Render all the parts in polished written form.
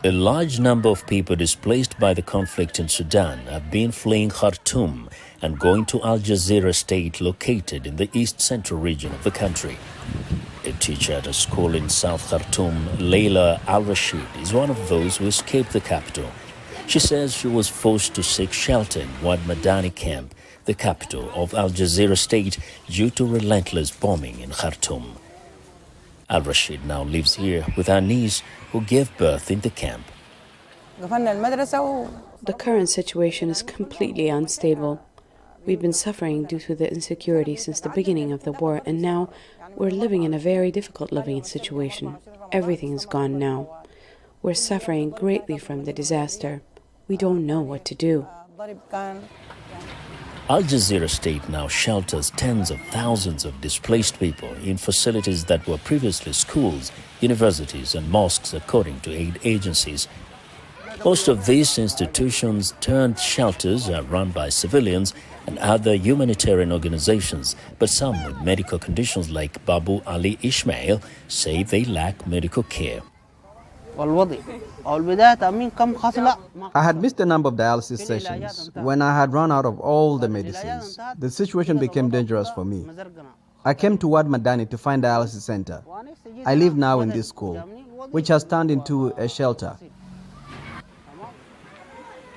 A large number of people displaced by the conflict in Sudan have been fleeing Khartoum and going to Al Jazeera state located in the east-central region of the country. A teacher at a school in South Khartoum, Layla Al-Rashid, is one of those who escaped the capital. She says she was forced to seek shelter in Wad Madani camp, the capital of Al Jazeera state, due to relentless bombing in Khartoum. Al-Rashid now lives here with her niece, who gave birth in the camp. The current situation is completely unstable. We've been suffering due to the insecurity since the beginning of the war, and now we're living in a very difficult living situation. Everything is gone now. We're suffering greatly from the disaster. We don't know what to do. Al Jazeera state now shelters tens of thousands of displaced people in facilities that were previously schools, universities and mosques, according to aid agencies. Most of these institutions turned shelters are run by civilians and other humanitarian organizations, but some with medical conditions like Babu Ali Ismail say they lack medical care. I had missed a number of dialysis sessions when I had run out of all the medicines. The situation became dangerous for me. I came to Wad Madani to find a dialysis center. I live now in this school, which has turned into a shelter.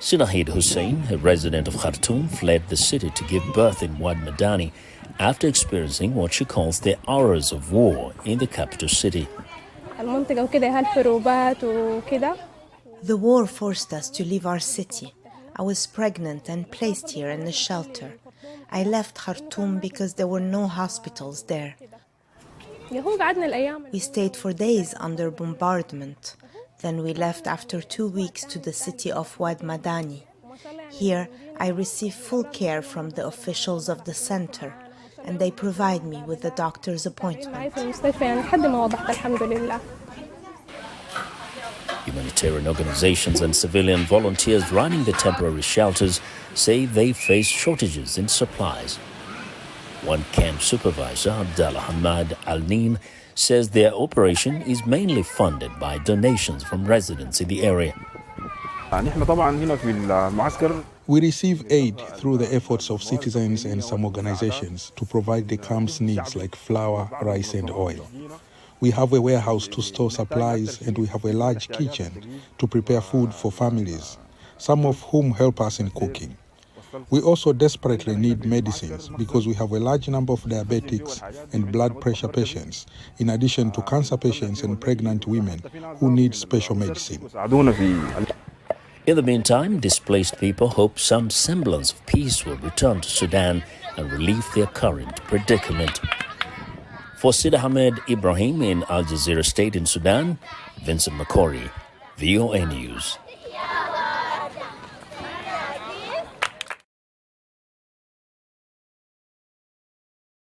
Sidahmed Hussein, a resident of Khartoum, fled the city to give birth in Wad Madani after experiencing what she calls the horrors of war in the capital city. The war forced us to leave our city. I was pregnant and placed here in a shelter. I left Khartoum because there were no hospitals there. We stayed for days under bombardment. Then we left after 2 weeks to the city of Wad Madani. Here, I receive full care from the officials of the center, and they provide me with a doctor's appointment. Humanitarian organizations and civilian volunteers running the temporary shelters say they face shortages in supplies. One camp supervisor, Abdallah Hamad Al-Nin, says their operation is mainly funded by donations from residents in the area. We receive aid through the efforts of citizens and some organizations to provide the camp's needs like flour, rice and oil. We have a warehouse to store supplies and we have a large kitchen to prepare food for families, some of whom help us in cooking. We also desperately need medicines because we have a large number of diabetics and blood pressure patients, in addition to cancer patients and pregnant women who need special medicine. In the meantime, displaced people hope some semblance of peace will return to Sudan and relieve their current predicament. For Sidahmed Ibraheem in Al Jazeera State in Sudan, Vincent McCory, VOA News.